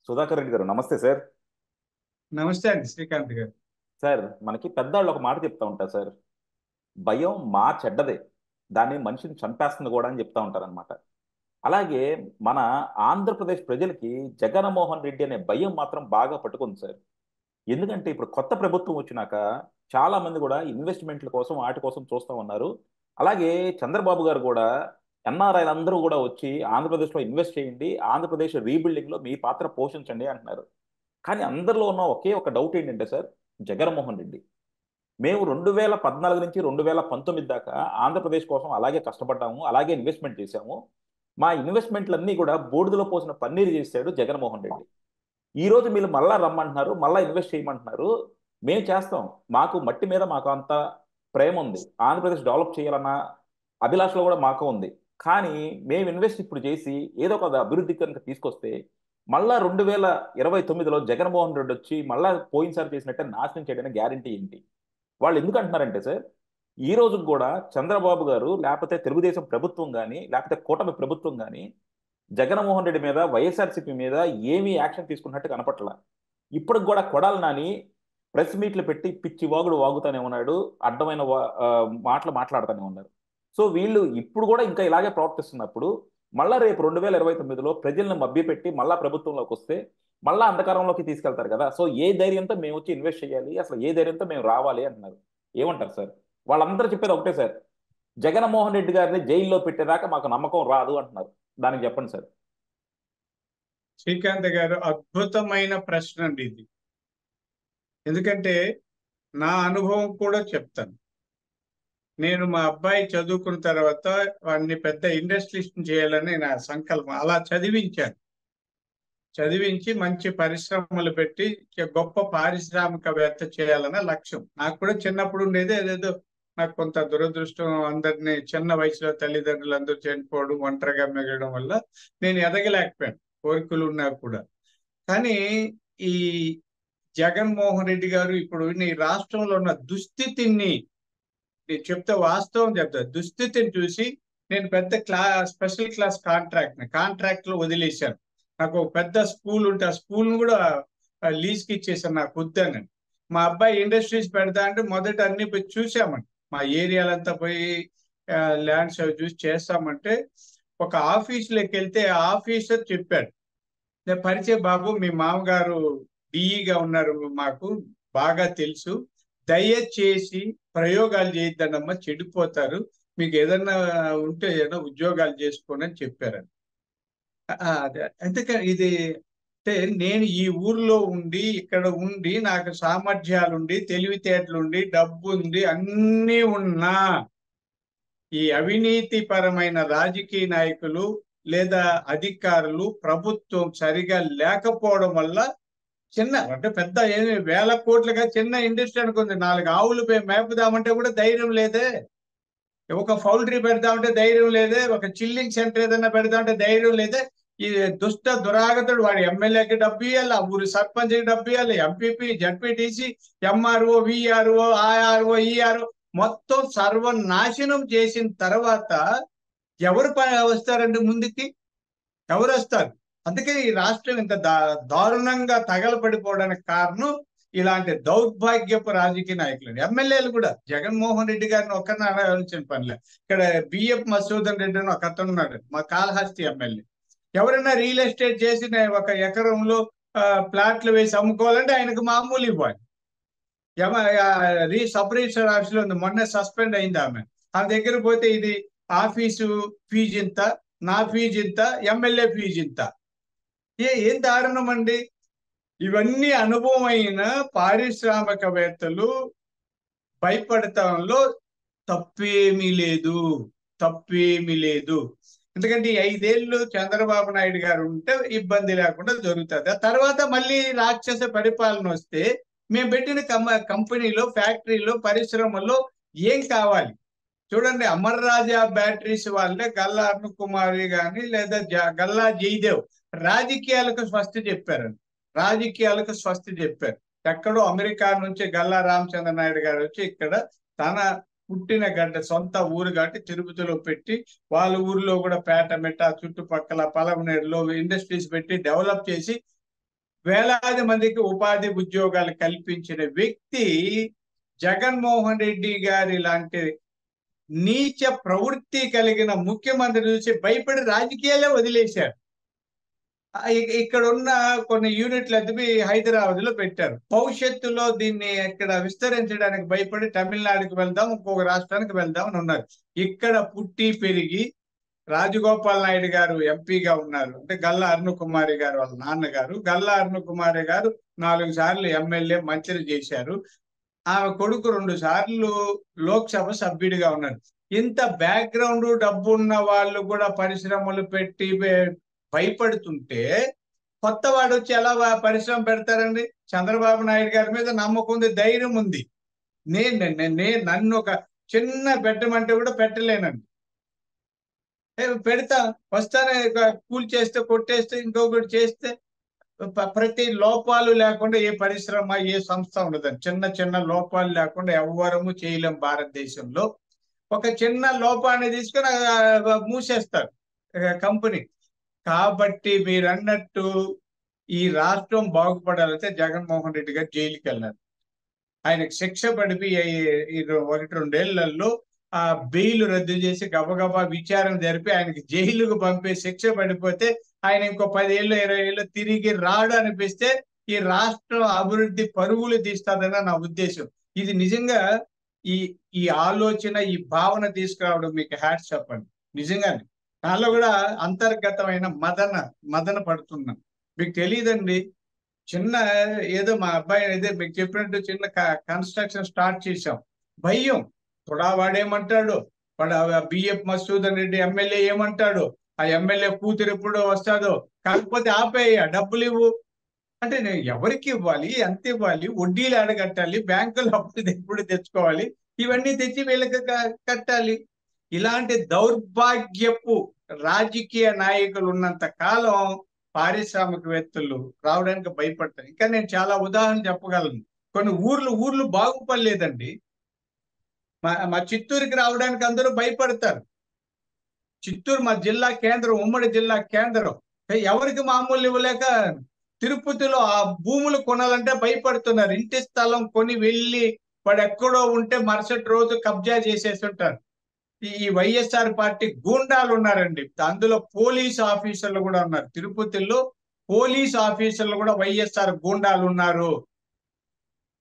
సుధాకర్ రెడ్డి గారు నమస్తే సార్. నమస్తే అండి శ్రీకాంత్ గారు. సార్, మనకి పెద్దవాళ్ళు ఒక మాట చెప్తా ఉంటారు సార్. భయం మా చెడ్డదే, దాన్ని మనిషిని చంపేస్తుంది కూడా అని చెప్తా ఉంటారనమాట. అలాగే మన ఆంధ్రప్రదేశ్ ప్రజలకి జగన్మోహన్ రెడ్డి అనే భయం మాత్రం బాగా పట్టుకుంది సార్. ఎందుకంటే ఇప్పుడు కొత్త ప్రభుత్వం వచ్చినాక చాలా మంది కూడా ఇన్వెస్ట్మెంట్ల కోసం వాటి కోసం చూస్తూ ఉన్నారు. అలాగే చంద్రబాబు గారు కూడా ఎన్ఆర్ఐలు అందరూ కూడా వచ్చి ఆంధ్రప్రదేశ్లో ఇన్వెస్ట్ చేయండి, ఆంధ్రప్రదేశ్ రీబిల్డింగ్లో మీ పాత్ర పోషించండి అంటున్నారు. కానీ అందరిలో ఉన్న ఒకే ఒక డౌట్ ఏంటంటే సార్, జగన్మోహన్ రెడ్డి. మేము 2014 నుంచి 2019 దాకా ఆంధ్రప్రదేశ్ కోసం అలాగే కష్టపడ్డాము, అలాగే ఇన్వెస్ట్మెంట్ చేశాము. మా ఇన్వెస్ట్మెంట్లన్నీ కూడా బూడిదలో పోసిన పన్నీరు చేశాడు జగన్మోహన్ రెడ్డి. ఈ రోజు మీరు మళ్ళా రమ్మంటున్నారు, మళ్ళా ఇన్వెస్ట్ చేయమంటున్నారు. మేము చేస్తాం, మాకు మట్టి మీద మాకు అంత ప్రేమ ఉంది, ఆంధ్రప్రదేశ్ డెవలప్ చేయాలన్న అభిలాషలో కూడా మాకు ఉంది. కానీ మేము ఇన్వెస్ట్ ఇప్పుడు చేసి ఏదో ఒక అభివృద్ధి కనుక తీసుకొస్తే మళ్ళా 2029లో జగన్మోహన్ రెడ్డి వచ్చి మళ్ళా పోయినసారి చేసినట్టే నాశనం చేయడానికి గ్యారంటీ ఏంటి? వాళ్ళు ఎందుకు అంటున్నారంటే సార్, ఈ రోజు కూడా చంద్రబాబు గారు లేకపోతే తెలుగుదేశం ప్రభుత్వం కానీ లేకపోతే కూటమి ప్రభుత్వం కానీ జగన్మోహన్ రెడ్డి మీద వైఎస్ఆర్సీపీ మీద ఏమీ యాక్షన్ తీసుకున్నట్టు కనపట్ల. ఇప్పటికి కూడా కొడాలి నాని ప్రెస్ మీట్లు పెట్టి పిచ్చి వాగుడు వాగుతానే ఉన్నాడు, అడ్డమైన మాటలు మాట్లాడుతూనే ఉన్నారు. సో వీళ్ళు ఇప్పుడు కూడా ఇంకా ఇలాగే ప్రవర్తిస్తున్నప్పుడు మళ్ళా రేపు 2029లో ప్రజలను మభ్యపెట్టి మళ్ళా ప్రభుత్వంలోకి వస్తే మళ్ళా అంధకారంలోకి తీసుకెళ్తారు కదా. సో ఏ ధైర్యంతో మేము వచ్చి ఇన్వెస్ట్ చేయాలి, అసలు ఏ ధైర్యంతో మేము రావాలి అంటున్నారు. ఏమంటారు సార్? వాళ్ళందరూ చెప్పేది ఒకటే సార్, జగన్మోహన్ రెడ్డి గారిని జైల్లో పెట్టేదాకా మాకు నమ్మకం రాదు అంటున్నారు. దానికి చెప్పండి సార్. శ్రీకాంత్ గారు, అద్భుతమైన ప్రశ్న అండి ఇది. ఎందుకంటే నా అనుభవం కూడా చెప్తాను. నేను మా అబ్బాయి చదువుకున్న తర్వాత వాడిని పెద్ద ఇండస్ట్రియలిస్ట్ చేయాలని నా సంకల్పం. అలా చదివించాను. చదివించి మంచి పరిశ్రమలు పెట్టి గొప్ప పారిశ్రామికవేత్త చేయాలన్న లక్ష్యం. నాకు కూడా చిన్నప్పుడు ఉండేది. అదేదో నాకు కొంత దురదృష్టం, అందరినీ చిన్న వయసులో తల్లిదండ్రులు అందరూ చనిపోవడం, ఒంటరిగా మిగలడం వల్ల నేను ఎదగలేకపోయాను, కోరికలు ఉన్నా కూడా. కానీ ఈ జగన్మోహన్ రెడ్డి గారు ఇప్పుడు ఈ రాష్ట్రంలో ఉన్న దుస్థితిని నేను చెప్తే, వాస్తవం చెప్తా, దుస్థితిని చూసి నేను పెద్ద స్పెషల్ క్లాస్ కాంట్రాక్ట్ లో వదిలేశాను. నాకు ఒక పెద్ద స్కూల్ ఉంటే ఆ స్కూల్ ను కూడా లీజ్కి ఇచ్చేసాను, నాకు వద్దని. మా అబ్బాయి ఇండస్ట్రీస్ పెడతా అంటే మొదట అన్ని పోయి చూసామండి. మా ఏరియాలంతా పోయి ల్యాండ్స్ అవి చూసి చేస్తామంటే ఒక ఆఫీసులోకి వెళ్తే ఆ ఆఫీసర్ చెప్పాడు, నేను పరిచయం బాబు, మీ మామగారు డిఈగా ఉన్నారు, మాకు బాగా తెలుసు, దయచేసి ప్రయోగాలు చేయొద్దన్నమ్మా, చెడిపోతారు, మీకు ఏదన్నా ఉంటే ఏదైనా ఉద్యోగాలు చేసుకోండి అని చెప్పారని. అదే అందుకని ఇది అంటే నేను ఈ ఊర్లో ఉండి ఇక్కడ ఉండి నాకు సామర్థ్యాలుండి తెలివితేటలుండి డబ్బు ఉంది అన్నీ ఉన్నా ఈ అవినీతి పరమైన రాజకీయ నాయకులు లేదా అధికారులు ప్రభుత్వం సరిగా లేకపోవడం వల్ల చిన్న అంటే పెద్ద ఏమి వేల కోట్లుగా చిన్న ఇండస్ట్రీ అనుకుంది, 4 ఆవులు మేపుదామంటే కూడా ధైర్యం లేదే, ఒక పౌల్ట్రీ పెడదామంటే ధైర్యం లేదే, ఒక చిల్లింగ్ సెంటర్ ఏదైనా పెడదామంటే ధైర్యం లేదే. ఈ దురాగతుడు వాడు ఎమ్మెల్యేకి డబ్బు ఇవ్వాలి, ఆ ఊరి సర్పంచ్కి డబ్బు ఇవ్వాలి, MPP ZPTC MRO VRO RO ERO మొత్తం సర్వనాశనం చేసిన తర్వాత ఎవరు వస్తారండి ముందుకి? ఎవరు వస్తారు? అందుకే ఈ రాష్ట్రం ఇంత దారుణంగా తగలపడిపోవడానికి కారణం ఇలాంటి దౌర్భాగ్యపు రాజకీయ నాయకులు. ఎమ్మెల్యేలు కూడా జగన్మోహన్ రెడ్డి గారిని ఒక్కరిని అడగాల్సిన పనిలే. ఇక్కడ బిఎఫ్ మసూదన్ రెడ్డి అని ఒక అతను ఉన్నాడు, మా కాళహస్తి ఎమ్మెల్యే. ఎవరైనా రియల్ ఎస్టేట్ చేసి ఒక ఎకరంలో ప్లాట్లు వేసి అమ్ముకోవాలంటే ఆయనకు మామూలు ఇవ్వాలి. సబ్ రిజిస్టర్ ఆఫీసులో ఉంది, మొన్న సస్పెండ్ అయింది ఆమె. ఆ దగ్గర పోతే ఇది ఆఫీసు ఫీజు ఇంత, నా ఫీజు ఇంత, ఎమ్మెల్యే ఫీజు ఇంత. ఏం దారుణం అండి! ఇవన్నీ అనుభవం అయిన పారిశ్రామికవేత్తలు భయపడటంలో తప్పేమీ లేదు, తప్పేమీ లేదు. ఎందుకంటే ఈ 5 ఏళ్ళు చంద్రబాబు నాయుడు గారు ఉంటే ఇబ్బంది లేకుండా జరుగుతుంది. ఆ తర్వాత మళ్ళీ రాక్షస పరిపాలన వస్తే మేము పెట్టిన కంపెనీలో, ఫ్యాక్టరీలో, పరిశ్రమల్లో ఏం కావాలి? చూడండి, అమర్ రాజా బ్యాటరీస్ వాళ్ళే గల్లా అరుణ్ కుమారి గాని లేదా గల్లా జయదేవ్ రాజకీయాలకు స్వస్తి చెప్పారండి. రాజకీయాలకు స్వస్తి చెప్పారు. ఎక్కడో అమెరికా నుంచి గల్లా రామచంద్ర నాయుడు గారు వచ్చి ఇక్కడ తన పుట్టిన గడ్డ సొంత ఊరు కాబట్టి తిరుపతిలో పెట్టి వాళ్ళ ఊరిలో కూడా పేటమెట్ట చుట్టుపక్కల పలమనేరులో ఇండస్ట్రీస్ పెట్టి డెవలప్ చేసి వేలాది మందికి ఉపాధి ఉద్యోగాలు కల్పించిన వ్యక్తి జగన్మోహన్ రెడ్డి గారి లాంటి నీచ ప్రవృత్తి కలిగిన ముఖ్యమంత్రి చూసి భయపడి రాజకీయాలే వదిలేశారు. ఇక్కడ ఉన్న కొన్ని యూనిట్లు ఎదిపి హైదరాబాద్ లో పెట్టారు. భవిష్యత్తులో దీన్ని ఇక్కడ విస్తరించడానికి భయపడి తమిళనాడుకి వెళ్దాం, ఇంకొక రాష్ట్రానికి వెళ్దాం అని ఉన్నారు. ఇక్కడ పుట్టి పెరిగి రాజగోపాల్ నాయుడు గారు ఎంపీగా ఉన్నారు. అంటే గల్లా అరుణకుమారి గారు వాళ్ళ నాన్నగారు. గల్లా అరుణకుమారి గారు 4 సార్లు ఎమ్మెల్యే మంత్రి చేశారు. ఆమె కొడుకు 2 సార్లు లోక్సభ సభ్యుడిగా ఉన్నారు. ఇంత బ్యాక్గ్రౌండ్ డబ్బు ఉన్న వాళ్ళు కూడా పరిశ్రమలు పెట్టి భయపడుతుంటే కొత్త వాడు వచ్చి ఎలా పరిశ్రమ పెడతారండి? చంద్రబాబు నాయుడు గారి మీద నమ్మకం ఉంది, ధైర్యం ఉంది. నన్ను ఒక చిన్న పెట్టమంటే కూడా పెట్టలేనండి. పెడతా వస్తానే కూల్ చేస్తే కొట్టేస్తే ఇంకొకటి చేస్తే ప్రతి లోపాలు లేకుండా ఏ పరిశ్రమ ఏ సంస్థ ఉండదండి. చిన్న చిన్న లోపాలు లేకుండా ఎవ్వరము చేయలేం. భారతదేశంలో ఒక చిన్న లోపాన్ని తీసుకొని మూసేస్తారు కంపెనీ. కాబట్టి మీరు అన్నట్టు ఈ రాష్ట్రం బాగుపడాలంటే జగన్మోహన్ రెడ్డి గారు జైలుకి వెళ్ళారు. ఆయనకు శిక్ష పడిపి 1-2 ఏళ్లలో ఆ బెయిల్ రద్దు చేసి గబగబా విచారణ జరిపి ఆయనకి జైలుకు పంపే శిక్ష పడిపోతే ఆయన ఇంకో 10 ఏళ్ళు 20 ఏళ్ళు తిరిగి రాడు అనిపిస్తే ఈ రాష్ట్రం అభివృద్ధి పరుగులు తీస్తుందని నా ఉద్దేశం. ఇది నిజంగా ఈ ఈ ఆలోచన ఈ భావన తీసుకురావడం మీకు హ్యాట్స్ చెప్పండి. నిజంగానే నాలో కూడా అంతర్గతమైన మదన పడుతున్నాను. మీకు తెలియదండి, చిన్న ఏదో మా అబ్బాయి ఏదో మీకు చెప్పినట్టు చిన్న కన్స్ట్రక్షన్ స్టార్ట్ చేశాం. భయం వాడేమంటాడు, వాడు బిఎఫ్ మసూదన్ రెడ్డి ఎమ్మెల్యే ఏమంటాడు, ఆ ఎమ్మెల్యే కూతురు ఎప్పుడు వస్తాదో, కాకపోతే ఆపేయ డబ్బులు ఇవ్వు అంటే నేను ఎవరికి ఇవ్వాలి, ఎంత ఇవ్వాలి, వడ్డీలు అడగట్టాలి, బ్యాంకులు అప్పులు ఎప్పుడు తెచ్చుకోవాలి, ఇవన్నీ తెచ్చి వీళ్ళకి కట్టాలి. ఇలాంటి దౌర్భాగ్యపు రాజకీయ నాయకులు ఉన్నంత కాలం పారిశ్రామికవేత్తలు రావడానికి భయపడతారు. ఇంకా నేను చాలా ఉదాహరణ చెప్పగలను. కొన్ని ఊర్లు బాగుపడలేదండి. మా చిత్తూరుకి రావడానికి అందరూ భయపడతారు. చిత్తూరు మా జిల్లా కేంద్రం, ఉమ్మడి జిల్లా కేంద్రం. ఎవరికి మామూలు ఇవ్వలేక తిరుపతిలో ఆ భూములు కొనాలంటే భయపడుతున్నారు. ఇంటి స్థలం కొని వెళ్ళి వాడు ఎక్కడో ఉంటే మరుసటి రోజు కబ్జా చేసేస్తుంటారు. ఈ వైఎస్ఆర్ పార్టీ గూండాలు ఉన్నారండి. అందులో పోలీస్ ఆఫీసర్లు కూడా ఉన్నారు. తిరుపతిలో పోలీస్ ఆఫీసర్లు కూడా వైఎస్ఆర్ గూండాలు ఉన్నారు.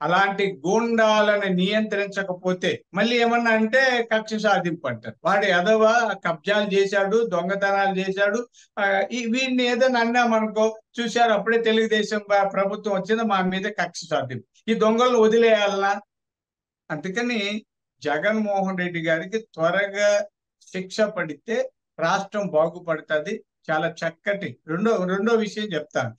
అలాంటి గూండాలను నియంత్రించకపోతే మళ్ళీ ఏమన్నా అంటే కక్ష సాధింపు అంటారు. వాడు ఎదవ కబ్జాలు చేశాడు, దొంగతనాలు చేశాడు, వీడిని ఏదైనా అన్నామనుకో, చూశారు అప్పుడే తెలుగుదేశం ప్రభుత్వం వచ్చింది, మా మీద కక్ష సాధింపు. ఈ దొంగలను వదిలేయాలనా? అందుకని జగన్మోహన్ రెడ్డి గారికి త్వరగా శిక్ష పడితే రాష్ట్రం బాగుపడుతుంది. చాలా చక్కటి రెండో విషయం చెప్తాను.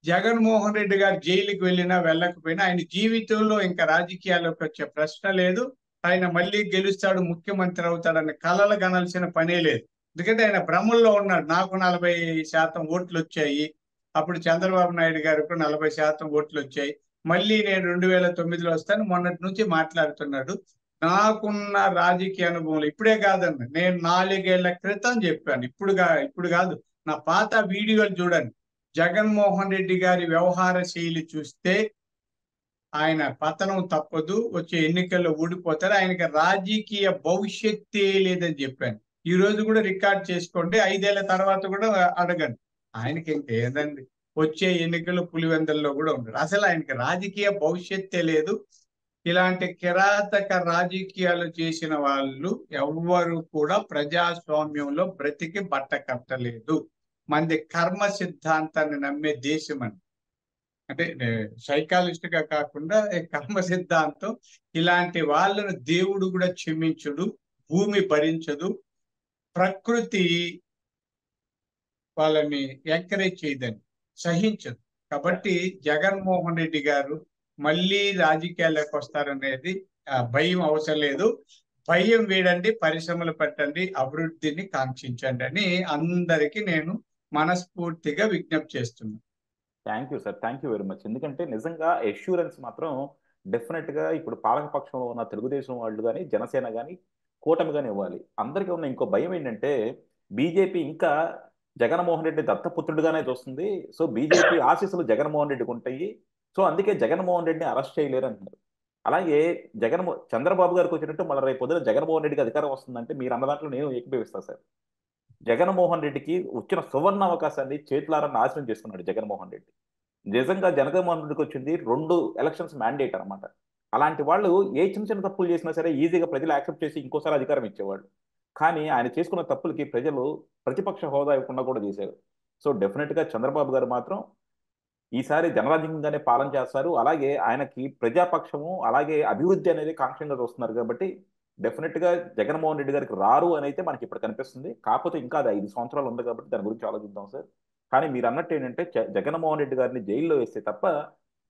జగన్మోహన్ రెడ్డి గారు జైలుకి వెళ్ళినా వెళ్ళకపోయినా ఆయన జీవితంలో ఇంకా రాజకీయాల్లోకి వచ్చే ప్రశ్న లేదు. ఆయన మళ్ళీ గెలుస్తాడు, ముఖ్యమంత్రి అవుతాడని కలలు కనాల్సిన పనే లేదు. ఎందుకంటే ఆయన భ్రమంలో ఉన్నాడు. నాకు 40% ఓట్లు వచ్చాయి, అప్పుడు చంద్రబాబు నాయుడు గారికి 40% ఓట్లు వచ్చాయి, మళ్ళీ నేను 2009లో వస్తాను మొన్నటి నుంచి మాట్లాడుతున్నాడు. నాకున్న రాజకీయ అనుభవం ఇప్పుడే కాదండి, నేను 4 ఏళ్ల క్రితం చెప్పాను. ఇప్పుడు కాదు, నా పాత వీడియోలు చూడండి. జగన్మోహన్ రెడ్డి గారి వ్యవహార శైలి చూస్తే ఆయన పతనం తప్పదు, వచ్చే ఎన్నికల్లో ఓడిపోతారు, ఆయనకి రాజకీయ భవిష్యత్తే లేదని చెప్పాను. ఈ రోజు కూడా రికార్డ్ చేసుకోండి, 5 ఏళ్ల తర్వాత కూడా అడగండి. ఆయనకి ఇంకేదండి, వచ్చే ఎన్నికలు పులివెందల్లో కూడా ఉండడు. అసలు ఆయనకి రాజకీయ భవిష్యత్తే లేదు. ఇలాంటి కిరాతక రాజకీయాలు చేసిన వాళ్ళు ఎవ్వరు కూడా ప్రజాస్వామ్యంలో బ్రతికి బట్ట కట్టలేదు. మనది కర్మ సిద్ధాంతాన్ని నమ్మే దేశం అని, అంటే సైకాలజిస్ట్ గా కాకుండా కర్మ సిద్ధాంతం. ఇలాంటి వాళ్ళను దేవుడు కూడా క్షమించడు, భూమి భరించదు, ప్రకృతి వాళ్ళని ఎంకరేజ్ చేయదని, సహించదు. కాబట్టి జగన్మోహన్ రెడ్డి గారు మళ్ళీ రాజకీయాల్లోకి వస్తారనేది భయం అవసరం లేదు. భయం వీడండి, పరిశ్రమలు పెట్టండి, అభివృద్ధిని కాంక్షించండి అని అందరికీ నేను మనస్ఫూర్తిగా విజ్ఞప్తి చేస్తున్నాను. Thank you sir, thank you very much. ఎందుకంటే నిజంగా ఎష్యూరెన్స్ మాత్రం డెఫినెట్గా ఇప్పుడు పాలకపక్షంలో ఉన్న తెలుగుదేశం వాళ్ళు కానీ, జనసేన కానీ, కూటమి కానీ ఇవ్వాలి. అందరికీ ఉన్న ఇంకో భయం ఏంటంటే బీజేపీ ఇంకా జగన్మోహన్ రెడ్డి దత్తపుత్రుడిగానే చూస్తుంది. సో బీజేపీ ఆశీస్సులు జగన్మోహన్ రెడ్డికి ఉంటాయి. సో అందుకే జగన్మోహన్ రెడ్డిని అరెస్ట్ చేయలేరు అంటున్నారు. అలాగే చంద్రబాబు గారికి వచ్చినట్టు మళ్ళీ రేపు పొద్దున జగన్మోహన్ రెడ్డికి అధికారం వస్తుందంటే మీరు అన్న దాంట్లో నేను ఏకీభవిస్తాను సార్. జగన్మోహన్ రెడ్డికి వచ్చిన సువర్ణ అవకాశాన్ని చేతులారా నాశనం చేసుకున్నాడు జగన్మోహన్ రెడ్డి. నిజంగా జగన్మోహన్ రెడ్డికి వచ్చింది 2 ఎలక్షన్స్ మ్యాండేట్ అనమాట. అలాంటి వాళ్ళు ఏ చిన్న చిన్న తప్పులు చేసినా సరే ఈజీగా ప్రజలు యాక్సెప్ట్ చేసి ఇంకోసారి అధికారం ఇచ్చేవాళ్ళు. కానీ ఆయన చేసుకున్న తప్పులకి ప్రజలు ప్రతిపక్ష హోదా ఇవ్వకుండా కూడా చేశారు. సో డెఫినెట్గా చంద్రబాబు గారు మాత్రం ఈసారి జనరాజ్యంగానే పాలన చేస్తారు. అలాగే ఆయనకి ప్రజాపక్షము అలాగే అభివృద్ధి అనేది కాంక్షంగా చూస్తున్నారు కాబట్టి డెఫినెట్గా జగన్మోహన్ రెడ్డి గారికి రారు అని అయితే మనకి ఇప్పుడు కనిపిస్తుంది. కాకపోతే ఇంకా అది 5 సంవత్సరాలు ఉంది కాబట్టి దాని గురించి ఆలోచిద్దాం సార్. కానీ మీరు అన్నట్టు ఏంటంటే జగన్మోహన్ రెడ్డి గారిని జైల్లో వేస్తే తప్ప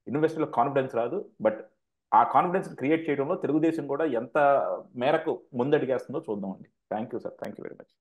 ఇన్వెస్టర్లకు కాన్ఫిడెన్స్ రాదు. బట్ ఆ కాన్ఫిడెన్స్ క్రియేట్ చేయడంలో తెలుగుదేశం కూడా ఎంత మేరకు ముందడిగేస్తుందో చూద్దామండి. Thank you sir. Thank you very much.